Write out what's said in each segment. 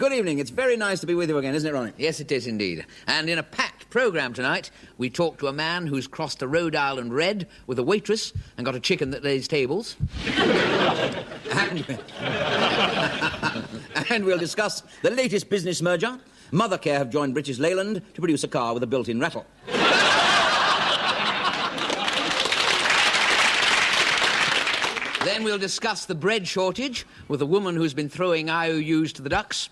good evening. It's very nice to be with you again, isn't it, Ronnie? Yes, it is indeed. And in a packed programme tonight, we talk to a man who's crossed a Rhode Island Red with a waitress and got a chicken that lays tables. And we'll discuss the latest business merger. Mothercare have joined British Leyland to produce a car with a built-in rattle. Then we'll discuss the bread shortage with a woman who's been throwing IOUs to the ducks.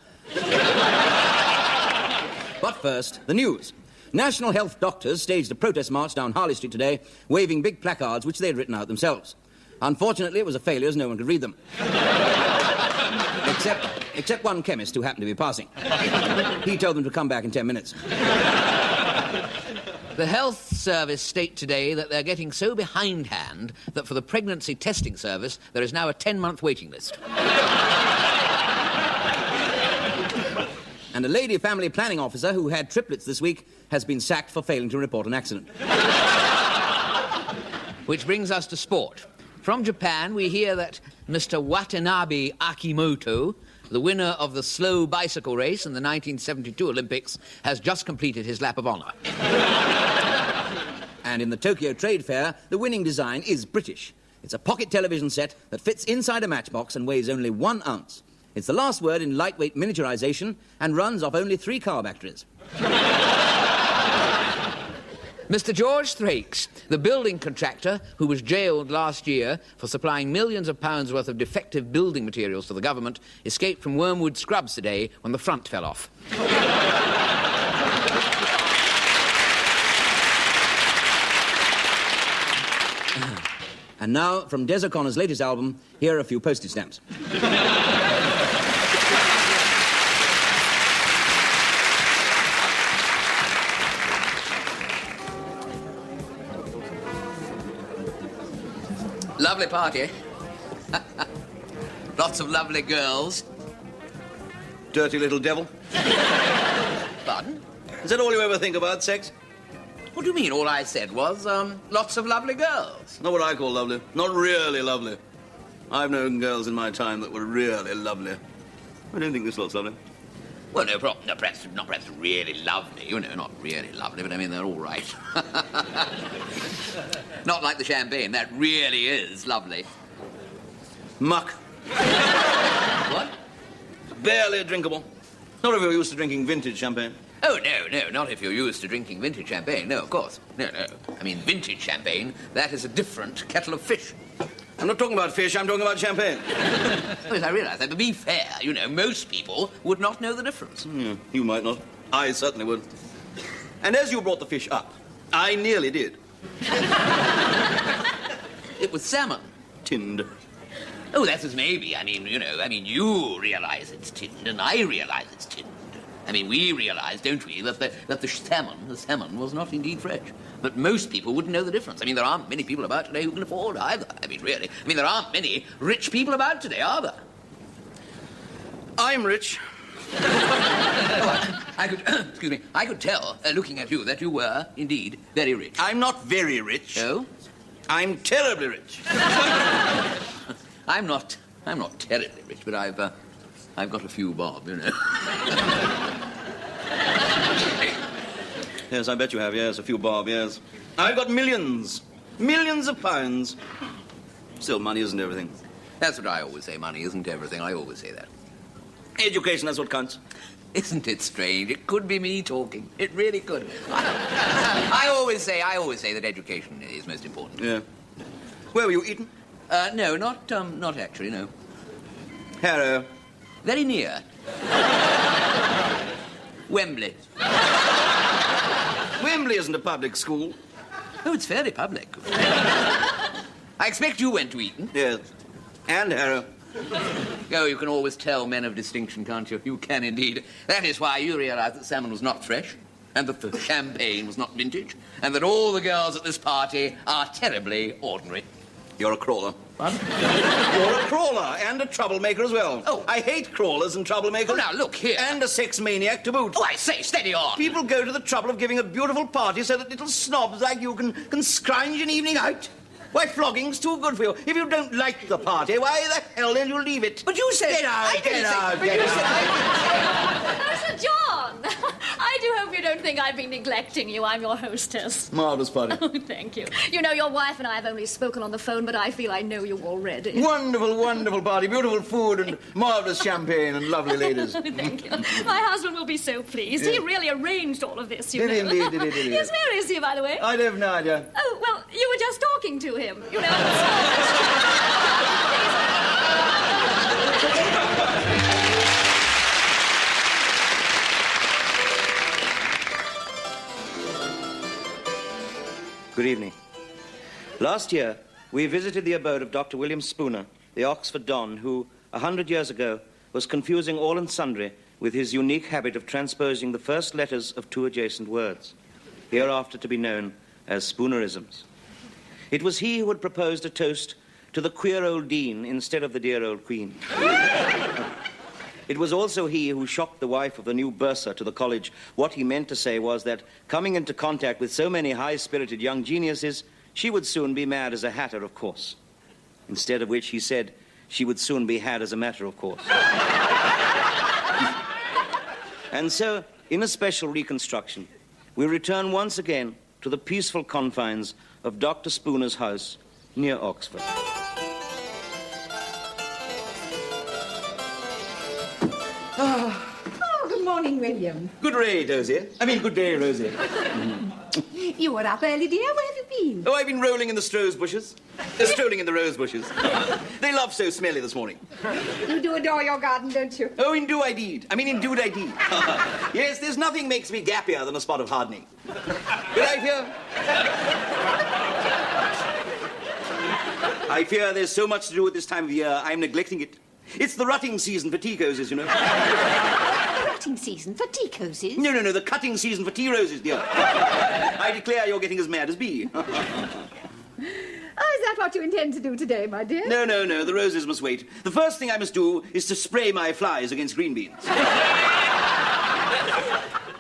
But first, the news. National health doctors staged a protest march down Harley Street today, waving big placards which they'd written out themselves. Unfortunately, it was a failure as no one could read them. Except one chemist who happened to be passing. He told them to come back in 10 minutes. The health service state today that they're getting so behindhand that for the pregnancy testing service, there is now a 10-month waiting list. And a lady family planning officer who had triplets this week has been sacked for failing to report an accident. Which brings us to sport. From Japan, we hear that Mr. Watanabe Akimoto, the winner of the slow bicycle race in the 1972 Olympics, has just completed his lap of honour. And in the Tokyo Trade Fair, the winning design is British. It's a pocket television set that fits inside a matchbox and weighs only 1 ounce. It's the last word in lightweight miniaturization and runs off only 3 car batteries. Mr. George Thrakes, the building contractor who was jailed last year for supplying millions of pounds worth of defective building materials to the government, escaped from Wormwood Scrubs today when the front fell off. And now, from Des O'Connor's latest album, here are a few postage stamps. Lovely party. Lots of lovely girls. Dirty little devil. Pardon? Is that all you ever think about, sex? What do you mean? All I said was, lots of lovely girls. Not what I call lovely. Not really lovely. I've known girls in my time that were really lovely. I don't think this lot's lovely. Well, no problem. No, perhaps not really lovely. You know, not really lovely, but I mean, they're all right. Not like the champagne. That really is lovely. Muck. What? Barely drinkable. Not if you're used to drinking vintage champagne. Oh, no, not if you're used to drinking vintage champagne. No, of course. No. I mean, vintage champagne, that is a different kettle of fish. I'm not talking about fish, I'm talking about champagne. Oh, yes, I realise that. But be fair, you know, most people would not know the difference. Yeah, you might not. I certainly would. And as you brought the fish up, I nearly did. It was salmon. Tinned. Oh, that's as maybe. I mean, you realise it's tinned, and I realise it's tinned. I mean, we realise, don't we, that the salmon was not indeed fresh. But most people wouldn't know the difference. I mean, there aren't many people about today who can afford either. I mean, really. I mean, there aren't many rich people about today, are there? I'm rich. I could tell, looking at you, that you were, indeed, very rich. I'm not very rich. Oh? I'm terribly rich. I'm not terribly rich, but I've got a few bob, you know. Yes, I bet you have, yes, a few bob, yes. I've got millions. Millions of pounds. Still, money isn't everything. That's what I always say, money isn't everything. I always say that. Education, that's what counts. Isn't it strange? It could be me talking. It really could. I always say that education is most important. Yeah. Where were you eating? No, not actually, no. Harrow. Very near. Wembley. Wembley isn't a public school. Oh, it's fairly public. I expect you went to Eton. Yes. And Harrow. Oh, you can always tell men of distinction, can't you? You can indeed. That is why you realise that salmon was not fresh, and that the champagne was not vintage, and that all the girls at this party are terribly ordinary. You're a crawler. What? You're a crawler and a troublemaker as well. Oh. I hate crawlers and troublemakers. Oh, now, look here. And a sex maniac to boot. Oh, I say, steady on. People go to the trouble of giving a beautiful party so that little snobs like you can scrounge an evening out. Why, flogging's too good for you. If you don't like the party, why the hell then you leave it? But you said... Get out, get out, get out. Oh, Sir John! I do hope you don't think I've been neglecting you. I'm your hostess. Marvellous party. Oh, thank you. You know, your wife and I have only spoken on the phone, but I feel I know you already. Wonderful, wonderful party. Beautiful food and marvellous champagne and lovely ladies. Oh, thank you. My husband will be so pleased. He really arranged all of this, you know. Did he indeed? Yes, where is he, by the way? I have no idea. Oh, well, you were just talking to him, you know. Good evening. Last year, we visited the abode of Dr. William Spooner, the Oxford Don, who, 100 years ago, was confusing all and sundry with his unique habit of transposing the first letters of two adjacent words, hereafter to be known as Spoonerisms. It was he who had proposed a toast to the queer old dean instead of the dear old queen. It was also he who shocked the wife of the new bursar to the college. What he meant to say was that, coming into contact with so many high-spirited young geniuses, she would soon be mad as a hatter, of course. Instead of which he said she would soon be had as a matter of course. And so, in a special reconstruction, we return once again to the peaceful confines of Dr. Spooner's house near Oxford. Oh, good morning, William. Good day, Rosie. Good day, Rosie. You were up early, dear. Where have you been? Oh, I've been rolling in the strolling in the rose bushes. They love so smelly this morning. You do adore your garden, don't you? Oh, indeed I did. Indeed I did. Yes, there's nothing makes me gappier than a spot of hardening. But I fear there's so much to do at this time of year, I'm neglecting it. It's the rutting season for tea roses, you know. The rutting season for tea roses? No, the cutting season for tea roses, dear. I declare you're getting as mad as bee. Oh, is that what you intend to do today, my dear? No, the roses must wait. The first thing I must do is to spray my flies against green beans.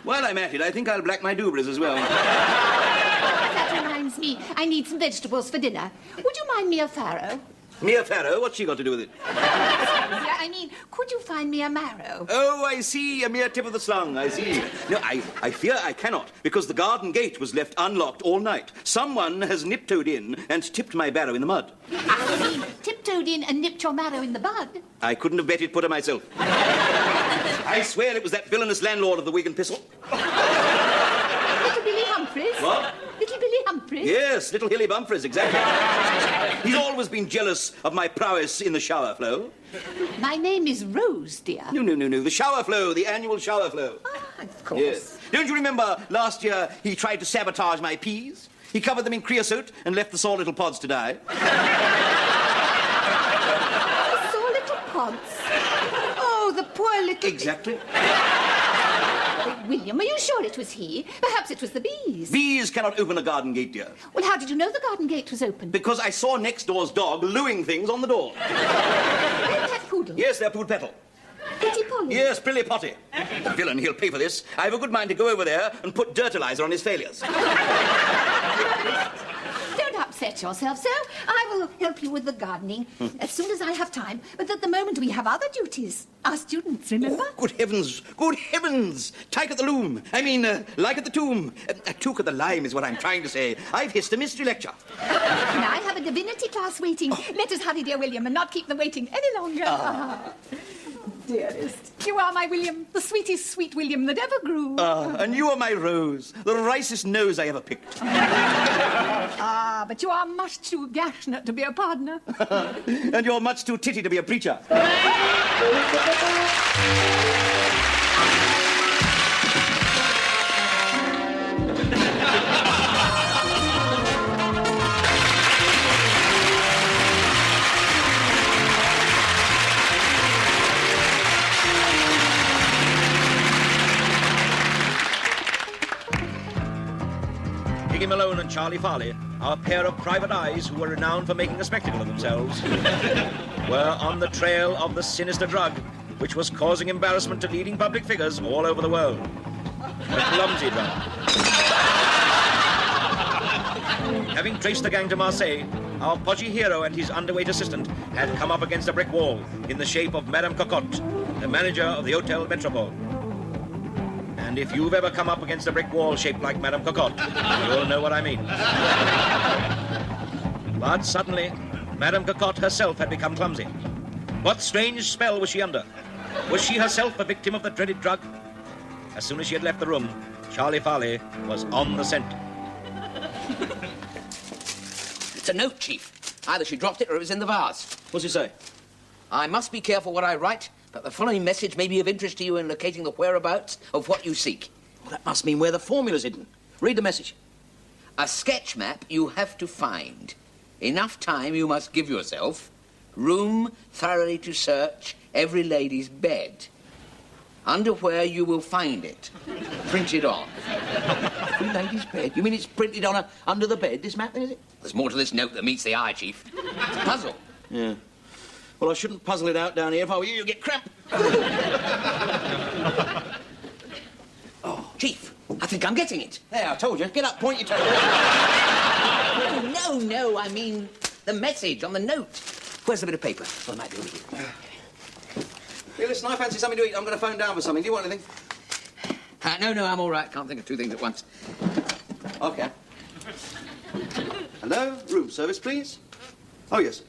While I'm at it, I think I'll black my dubras as well. That reminds me, I need some vegetables for dinner. Would you mind me a farrow? Me a farrow? What's she got to do with it? Could you find me a marrow? Oh, I see. A mere tip of the slung. I see. No, I fear I cannot, because the garden gate was left unlocked all night. Someone has nip-toed in and tipped my barrow in the mud. Tiptoed in and nipped your marrow in the bud? I couldn't have betted putter myself. I swear it was that villainous landlord of the Wig and Pistol. Little Billy Humphreys? What? Little Billy Humphreys? Yes, little Hilly Bumphreys, exactly. He's always been jealous of my prowess in the shower flow. My name is Rose, dear. No. The shower flow, the annual shower flow. Ah, of course. Yes. Don't you remember last year he tried to sabotage my peas? He covered them in creosote and left the sore little pods to die. I saw little pods. Oh, the poor little... Exactly. William, are you sure it was he? Perhaps it was the bees. Bees cannot open a garden gate, dear. Well, how did you know the garden gate was open? Because I saw next door's dog looing things on the door. That poodle? Yes, they're pood petal. Pretty Polly? Yes, Prilly Potty. The villain, he'll pay for this. I have a good mind to go over there and put dirtilizer on his failures. Don't upset yourself, sir. I will help you with the gardening as soon as I have time. But at the moment we have other duties. Our students, remember? Oh, good heavens, good heavens. Tyke at the loom. Like at the tomb. Took at the lime is what I'm trying to say. I've hissed a mystery lecture. And I have a divinity class waiting. Let us hurry, dear William, and not keep them waiting any longer. Dearest, you are my William, the sweetest sweet William that ever grew. And you are my Rose, the ricest nose I ever picked. But you are much too passionate to be a partner. And you're much too titty to be a preacher. Piggy Malone and Charlie Farley, our pair of private eyes who were renowned for making a spectacle of themselves, were on the trail of the sinister drug which was causing embarrassment to leading public figures all over the world. The clumsy drug. Having traced the gang to Marseille, our podgy hero and his underweight assistant had come up against a brick wall in the shape of Madame Cocotte, the manager of the Hotel Metropole. And if you've ever come up against a brick wall shaped like Madame Cocotte, you'll know what I mean. But suddenly, Madame Cocotte herself had become clumsy. What strange spell was she under? Was she herself a victim of the dreaded drug? As soon as she had left the room, Charlie Farley was on the scent. It's a note, Chief. Either she dropped it or it was in the vase. What's it say? I must be careful what I write, but the following message may be of interest to you in locating the whereabouts of what you seek. Well, that must mean where the formula's hidden. Read the message. A sketch map you have to find. Enough time you must give yourself. Room thoroughly to search every lady's bed. Underwear you will find it. Printed on. Every lady's bed? You mean it's printed on under the bed, this map, is it? There's more to this note than meets the eye, Chief. It's a puzzle. Yeah. Well, I shouldn't puzzle it out down here. If I were you, you'd get cramp. Oh, Chief, I think I'm getting it. There, I told you. Get up, point your toe. No, I mean the message on the note. Where's the bit of paper? Well, I might be able to read it. Hey, listen, I fancy something to eat. I'm going to phone down for something. Do you want anything? No, I'm all right. Can't think of two things at once. Okay. Hello? Room service, please? Oh, yes.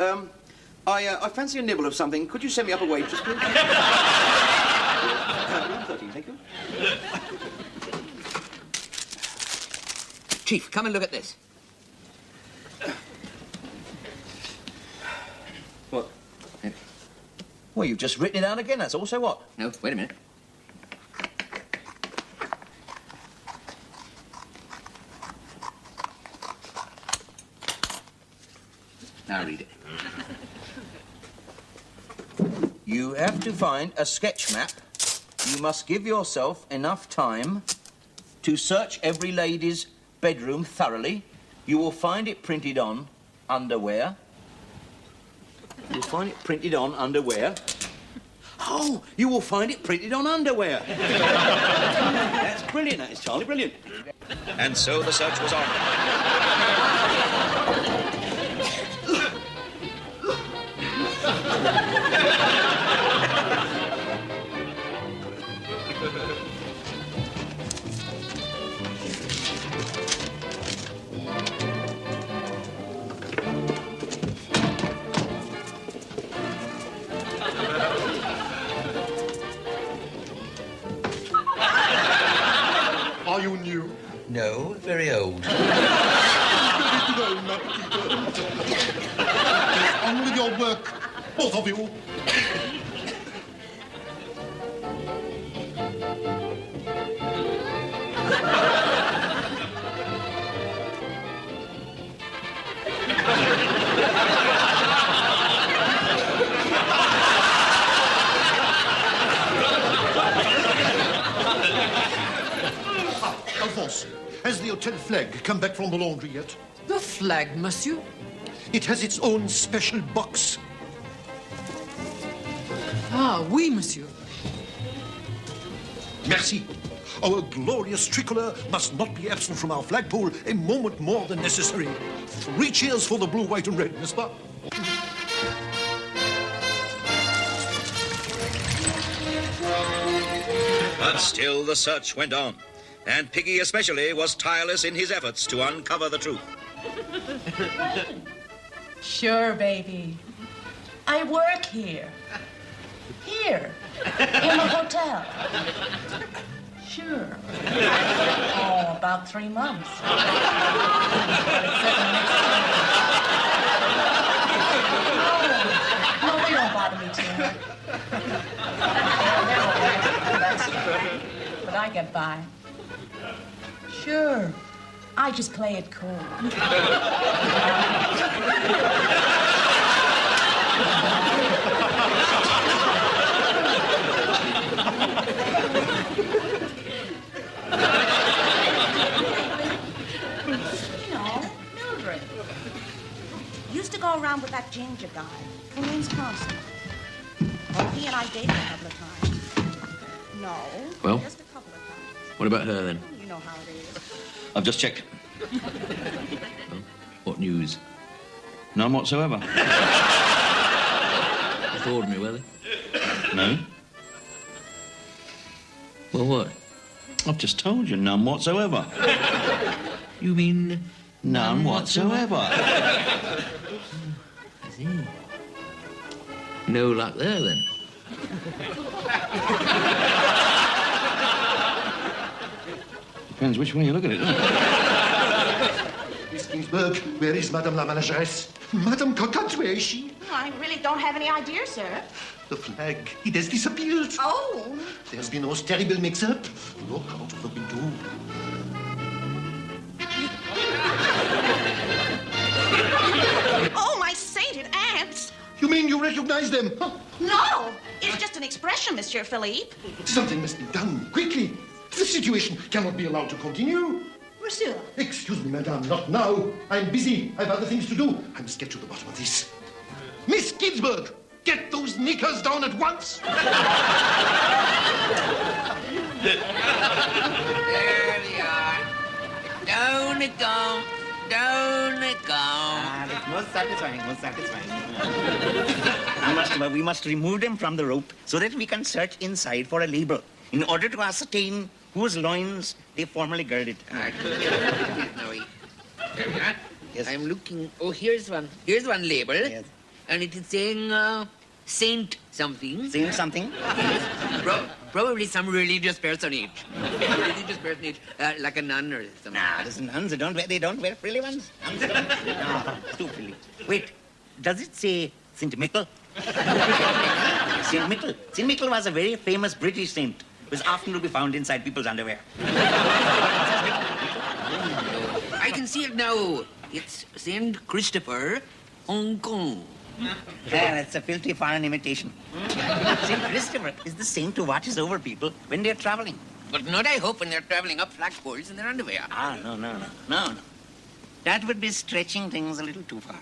I fancy a nibble of something. Could you send me up a waitress, please? Room 13, thank you. Chief, come and look at this. What? Well, you've just written it out again, that's all. So what? No, wait a minute. Now read it. You have to find a sketch map. You must give yourself enough time to search every lady's bedroom thoroughly. You will find it printed on underwear. You'll find it printed on underwear. Oh, you will find it printed on underwear. That's brilliant, that is, Charlie, brilliant. And so the search was on. Are you new? No, very old. Get on with your work, both of you. Alphonse, has the hotel flag come back from the laundry yet? The flag, monsieur? It has its own special box. Ah, oui, monsieur. Merci. Our glorious tricolour must not be absent from our flagpole a moment more than necessary. 3 cheers for the blue, white and red, n'est-ce pas? But still the search went on, and Piggy especially was tireless in his efforts to uncover the truth. Sure, baby. I work here. Here. In the hotel. Sure. Oh, about 3 months. But it says in the next No, they don't bother me too much. They're all right. That's true. But I get by. Sure. I just play it cool. Mildred. Used to go around with that ginger guy. His name's Carson. Well, he and I dated a couple of times. No. Well? Just a couple of times. What about her, then? You know how it is. I've just checked. Well, what news? None whatsoever. Just ordinary, were they? No. Well, what? I've just told you, none whatsoever. You mean... None whatsoever. I see. No luck there, then. Depends which way you look at it, doesn't it? Miss Ginsburg, where is Madame la Manageress? Madame Cocotte, where is she? I really don't have any idea, sir. The flag, it has disappeared. Oh. There's been a terrible mix-up. Look out of the window. Oh, my sainted aunts! You mean you recognize them? Huh? No! It's just an expression, Monsieur Philippe. Something must be done, quickly. The situation cannot be allowed to continue. Monsieur. Excuse me, madame, not now. I'm busy. I've other things to do. I must get to the bottom of this. Miss Ginsburg, get those knickers down at once. There they are. Down it go. Down it go. It's most satisfying, most satisfying. We must remove them from the rope so that we can search inside for a label in order to ascertain whose loins they formerly girded. Now, there we are. Yes. I'm looking... Oh, here's one. Here's one label. Yes. And it is saying, Saint something. Saint something? Probably some religious personage. Religious personage, like a nun or something. Nah, these nuns, they don't wear frilly ones. Nuns don't. No, too frilly. Wait, does it say Saint Michael? Saint Michael. Saint Michael was a very famous British saint. Was often to be found inside people's underwear. I can see it now. It's Saint Christopher, Hong Kong. Yeah, that's a filthy foreign imitation. Saint Christopher is the saint who watches over people when they're traveling. But not, I hope, when they're traveling up flagpoles in their underwear. Ah, no. That would be stretching things a little too far.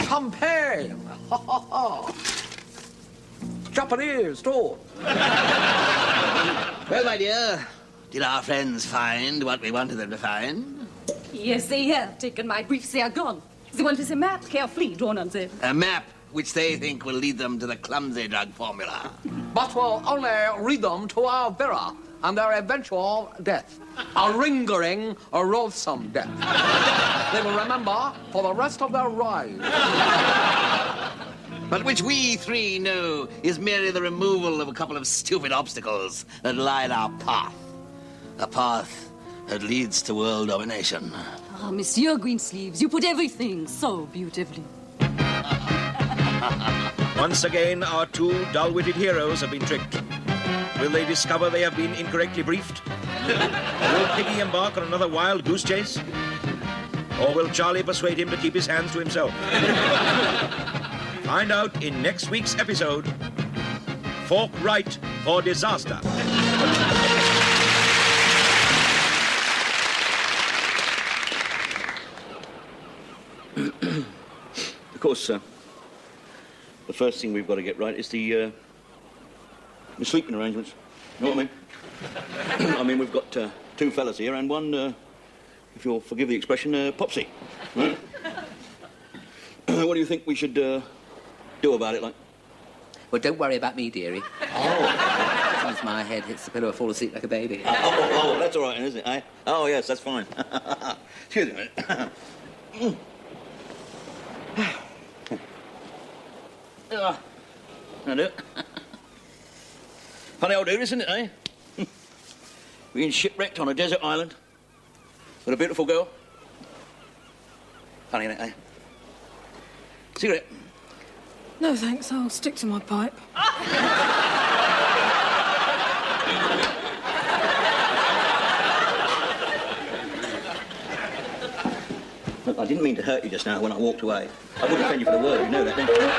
Champagne! Ha ha ha! Japanese, too. Well, my dear, did our friends find what we wanted them to find? Yes, they have taken my briefs. They are gone. They wanted a map carefully drawn on them. A map which they think will lead them to the clumsy drug formula. But will only lead them to our Vera and their eventual death. A lingering, a loathsome death. They will remember for the rest of their lives. But which we three know is merely the removal of a couple of stupid obstacles that line our path. A path that leads to world domination. Ah, Monsieur Greensleeves, you put everything so beautifully. Once again, our two dull-witted heroes have been tricked. Will they discover they have been incorrectly briefed? Will Piggy embark on another wild goose chase? Or will Charlie persuade him to keep his hands to himself? Find out in next week's episode, Fork Right for Disaster. Of course, the first thing we've got to get right is the sleeping arrangements. You know what I mean? I mean, we've got two fellas here and one, if you'll forgive the expression, popsy. Right? What do you think we should do about it, like? But don't worry about me, dearie. Oh. As my head hits the pillow, I fall asleep like a baby. That's all right, isn't it, eh? Oh, yes, that's fine. Excuse me a minute. That'll do. Funny old dude, isn't it, eh? Being shipwrecked on a desert island with a beautiful girl. Funny, isn't it, eh? Cigarette? No, thanks. I'll stick to my pipe. Look, I didn't mean to hurt you just now when I walked away. I wouldn't offend you for the word, you know that, didn't you?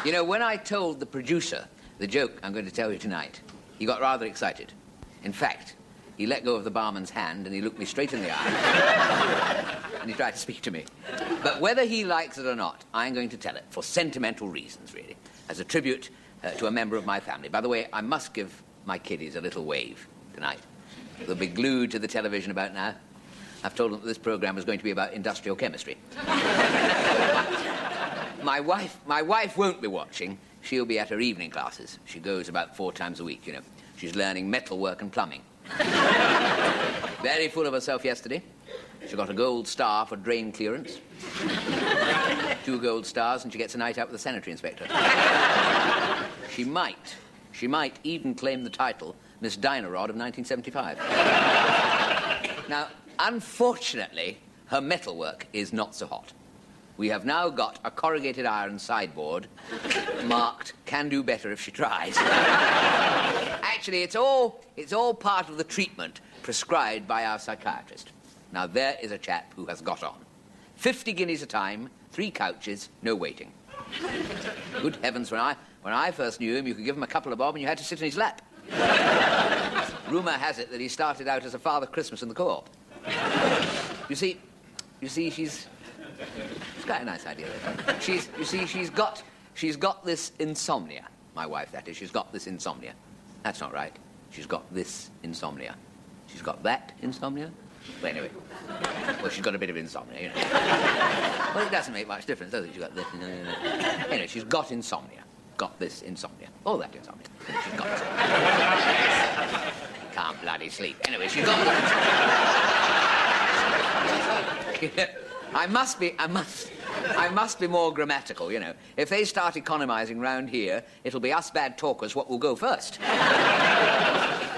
You know, when I told the producer the joke I'm going to tell you tonight, he got rather excited. In fact, he let go of the barman's hand and he looked me straight in the eye and he tried to speak to me. But whether he likes it or not, I'm going to tell it for sentimental reasons, really, as a tribute to a member of my family. By the way, I must give my kiddies a little wave tonight. They'll be glued to the television about now. I've told them that this program is going to be about industrial chemistry. My wife won't be watching. She'll be at her evening classes. She goes about 4 times a week, you know. She's learning metalwork and plumbing. Very full of herself yesterday. She got a gold star for drain clearance. 2 gold stars, and she gets a night out with the sanitary inspector. She might even claim the title Miss Dynarod of 1975. Now, unfortunately, her metalwork is not so hot. We have now got a corrugated iron sideboard marked "can do better if she tries." Actually, it's all part of the treatment prescribed by our psychiatrist. Now, there is a chap who has got on. 50 guineas a time, 3 couches, no waiting. Good heavens, when I first knew him, you could give him a couple of bob and you had to sit in his lap. Rumour has it that he started out as a Father Christmas in the co-op. You see, she's got a nice idea there. She's got this insomnia. My wife, that is. She's got this insomnia. That's not right. She's got this insomnia. She's got that insomnia. Well, anyway. Well, she's got a bit of insomnia, you know. Well, it doesn't make much difference, does it? She's got this. Anyway, she's got insomnia. Got this insomnia. All that insomnia. She's got it. Can't bloody sleep. Anyway, she's got this. I must be more grammatical, you know. If they start economising round here, it'll be us bad talkers what will go first.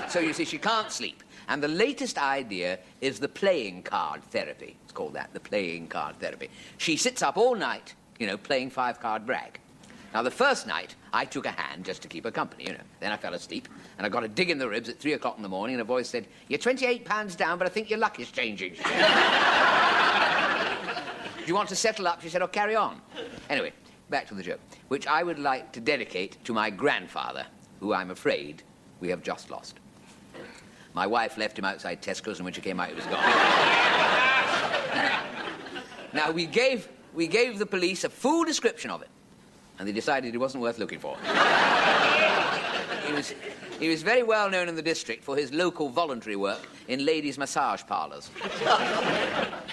So, you see, she can't sleep. And the latest idea is the playing card therapy. It's called that, the playing card therapy. She sits up all night, you know, playing 5-card brag. Now, the first night, I took a hand just to keep her company, you know. Then I fell asleep, and I got a dig in the ribs at 3 o'clock in the morning, and a voice said, "You're £28 down, but I think your luck is changing." Do you want to settle up? She said, "Oh, carry on." Anyway, back to the joke, which I would like to dedicate to my grandfather, who I'm afraid we have just lost. My wife left him outside Tesco's, and when she came out, he was gone. Now, we gave the police a full description of it, and they decided it wasn't worth looking for. He was very well known in the district for his local voluntary work in ladies' massage parlours.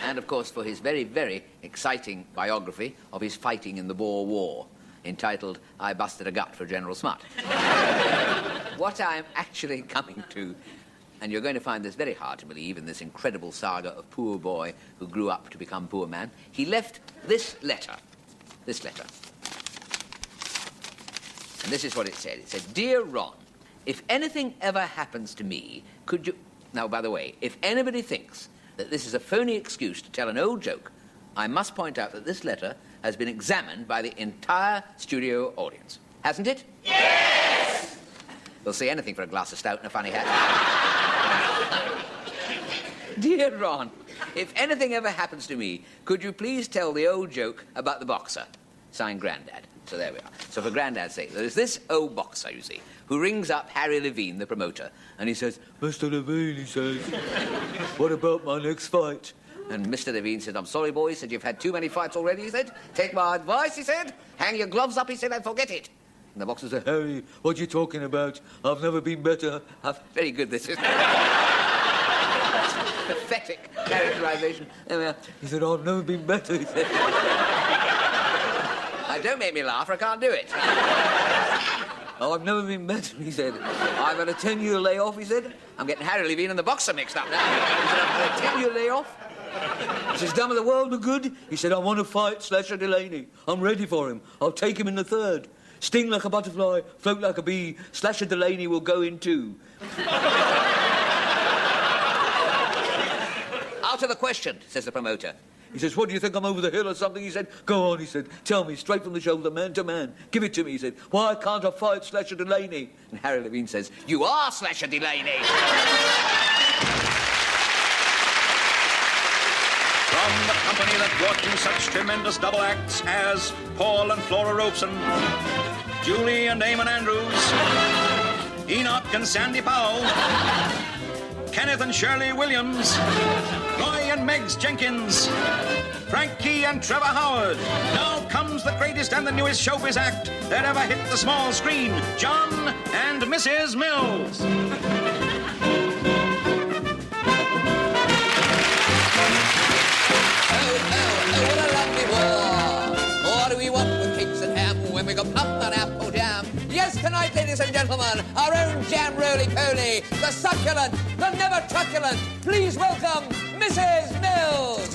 And, of course, for his very, very exciting biography of his fighting in the Boer War, entitled "I Busted a Gut for General Smut." What I'm actually coming to, and you're going to find this very hard to believe in this incredible saga of poor boy who grew up to become poor man, he left this letter. This letter. And this is what it said. It said, "Dear Ron, if anything ever happens to me, could you..." Now, by the way, if anybody thinks that this is a phony excuse to tell an old joke, I must point out that this letter has been examined by the entire studio audience. Hasn't it? Yes! They'll say anything for a glass of stout and a funny hat. "Dear Ron, if anything ever happens to me, could you please tell the old joke about the boxer?" Signed, Grandad. So there we are. So for Grandad's sake, there's this old boxer, you see, who rings up Harry Levine, the promoter, and he says, "Mr. Levine," he says, "what about my next fight?" And Mr. Levine said, "I'm sorry, boy," he said, "you've had too many fights already," he said. "Take my advice," he said. "Hang your gloves up," he said, "and forget it." And the boxer said, "Harry, what are you talking about? I've never been better." Very good, this is. Pathetic characterization. There we are. He said, "I've never been better," he said. Don't make me laugh, or I can't do it. "Oh, I've never been better," he said. "I've had a 10-year layoff," he said. I'm getting Harry Levine and the boxer mixed up now. He said, "I've had a 10-year layoff." He says, "Done with the world of good." He said, "I want to fight Slasher Delaney. I'm ready for him. I'll take him in the third. Sting like a butterfly, float like a bee. Slasher Delaney will go in too." "Out of the question," says the promoter. He says, "What, do you think I'm over the hill or something?" He said, "Go on," he said. "Tell me, straight from the shoulder, man to man. Give it to me," he said. "Why can't I fight Slasher Delaney?" And Harry Levine says, "You are Slasher Delaney." From the company that brought you such tremendous double acts as Paul and Flora Robeson, Julie and Eamon Andrews, Enoch and Sandy Powell, Kenneth and Shirley Williams, Roy and Meggs Jenkins, Frankie and Trevor Howard. Now comes the greatest and the newest showbiz act that ever hit the small screen, John and Mrs. Mills. What a lovely war. What do we want with cakes and ham when we got plum and apple jam? Yes, tonight, ladies and gentlemen, our own jam roly-poly, the succulent, the never truculent. Please welcome Mrs. Mills.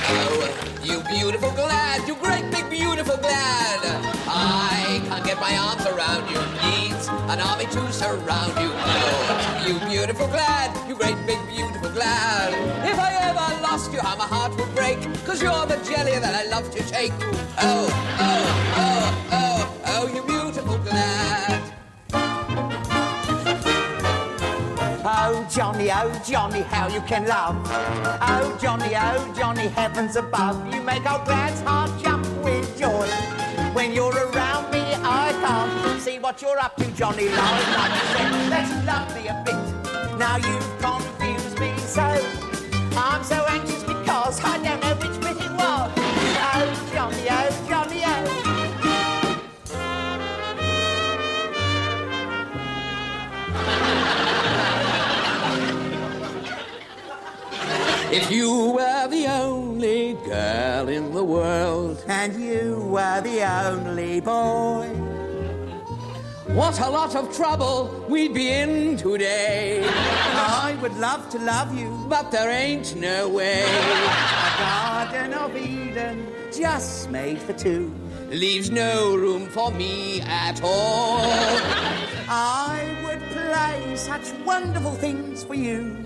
Oh, you beautiful glad, you great big beautiful glad. I can't get my arms around you, needs an army to surround you. Oh, you beautiful glad, you great big beautiful glad. If I ever lost you, how my heart would break, 'cause you're the jelly that I love to take. Oh, oh, oh, oh, oh, you beautiful glad. How Johnny, how you can love. Oh, Johnny, heavens above. You make old Glad's heart jump with joy. When you're around me, I can't see what you're up to, Johnny. Let's love me a bit. Now you've confused me so. I'm so anxious because I don't know which bit it was. Oh, Johnny, oh. If you were the only girl in the world, and you were the only boy, what a lot of trouble we'd be in today. I would love to love you, but there ain't no way. A Garden of Eden, just made for two, leaves no room for me at all. I would play such wonderful things for you.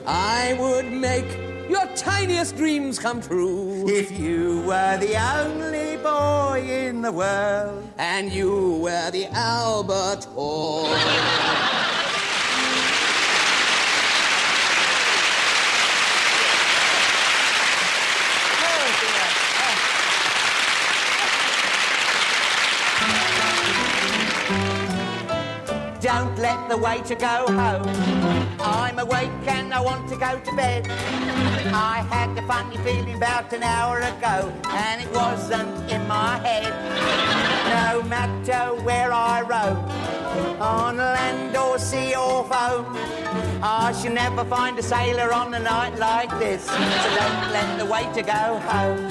I would make your tiniest dreams come true. If you were the only boy in the world, and you were the Albert Hall. Don't let the waiter go home. I'm awake and I want to go to bed. I had a funny feeling about an hour ago, and it wasn't in my head. No matter where I roam, on land or sea or foam, I shall never find a sailor on a night like this. So don't let the waiter go home.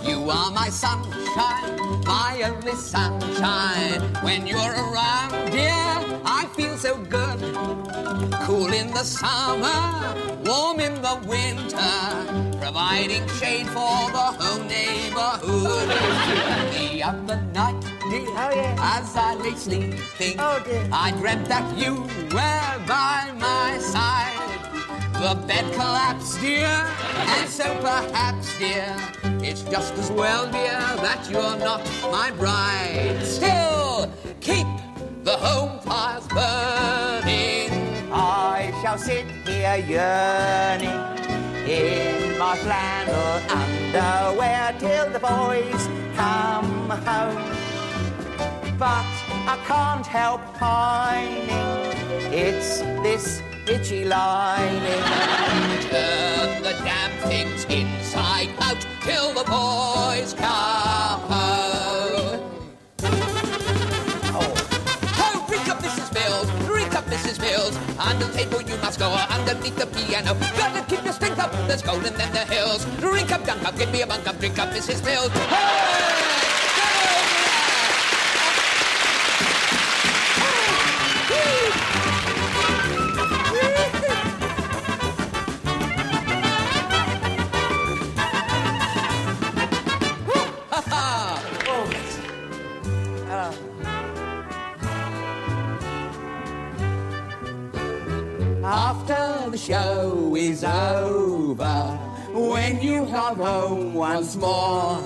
You are my sunshine, my only sunshine. When you're around, dear, I feel so good. Cool in the summer, warm in the winter, providing shade for the whole neighborhood. The other night, dear, as I lay sleeping, I dreamt that you were by my side. The bed collapsed, dear, and so perhaps, dear, it's just as well, dear, that you're not my bride. Still, keep the home fires burning. I shall sit here yearning in my flannel underwear till the boys come home. But I can't help pining. It's this itchy lining. Turn the damn things inside out till the boys come home. Oh, drink up, Mrs. Mills, drink up, Mrs. Mills. Under the table you must go, underneath the piano. Gotta keep your strength up, there's gold in them the hills. Drink up, dunk up, give me a bunk up, drink up, Mrs. Mills. Hey! After the show is over, when you come home once more,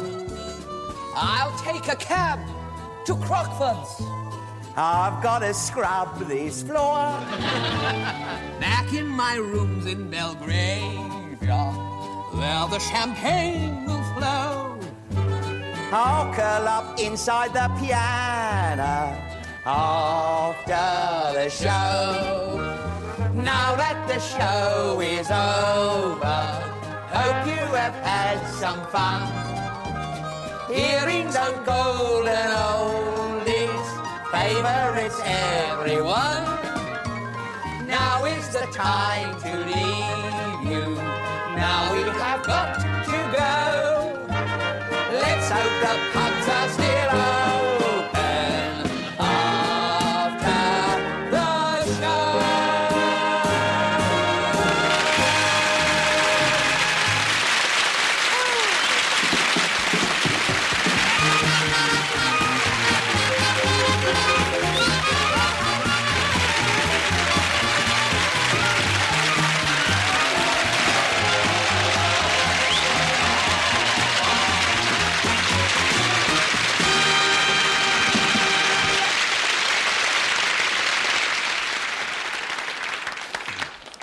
I'll take a cab to Crockford's. I've got to scrub this floor. Back in my rooms in Belgravia, where the champagne will flow. I'll curl up inside the piano after the show. Now that the show is over, hope you have had some fun. Earrings and gold and oldies, favourites everyone. Now is the time to leave you. Now we have got to go. Let's hope the pubs are still open after the show.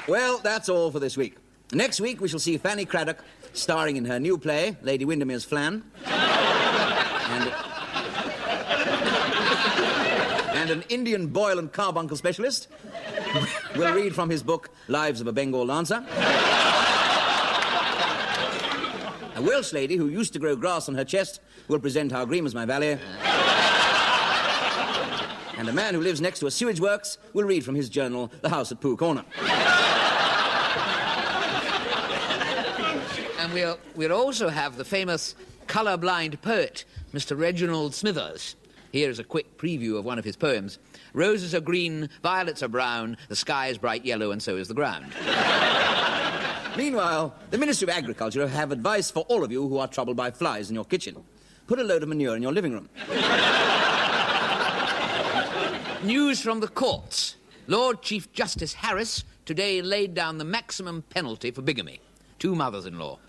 Well, that's all for this week. Next week, we shall see Fanny Craddock starring in her new play, Lady Windermere's Flan. And an Indian boil and carbuncle specialist will read from his book, Lives of a Bengal Dancer. A Welsh lady who used to grow grass on her chest will present How Green Was My Valley. And a man who lives next to a sewage works will read from his journal, The House at Pooh Corner. And we'll also have the famous colour-blind poet, Mr. Reginald Smithers. Here's a quick preview of one of his poems. Roses are green, violets are brown, the sky is bright yellow, and so is the ground. Meanwhile, the Ministry of Agriculture have advice for all of you who are troubled by flies in your kitchen. Put a load of manure in your living room. News from the courts. Lord Chief Justice Harris today laid down the maximum penalty for bigamy. 2 mothers-in-law.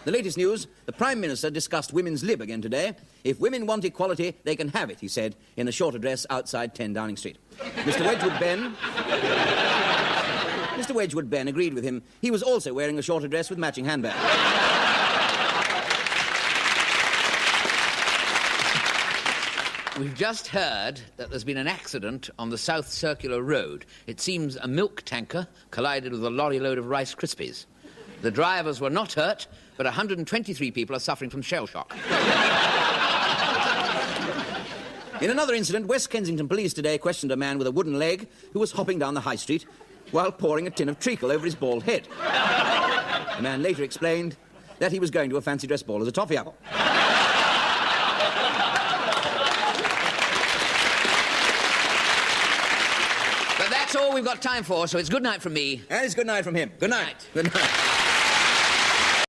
The latest news, the Prime Minister discussed women's lib again today. If women want equality, they can have it, he said, in a short address outside 10 Downing Street. Mr. Wedgwood Ben agreed with him. He was also wearing a short address with matching handbag. We've just heard that there's been an accident on the South Circular Road. It seems a milk tanker collided with a lorry load of Rice Krispies. The drivers were not hurt, but 123 people are suffering from shell shock. In another incident, West Kensington police today questioned a man with a wooden leg who was hopping down the high street while pouring a tin of treacle over his bald head. The man later explained that he was going to a fancy dress ball as a toffee apple. But that's all we've got time for, so it's good night from me. And it's good night from him. Good night. Good night.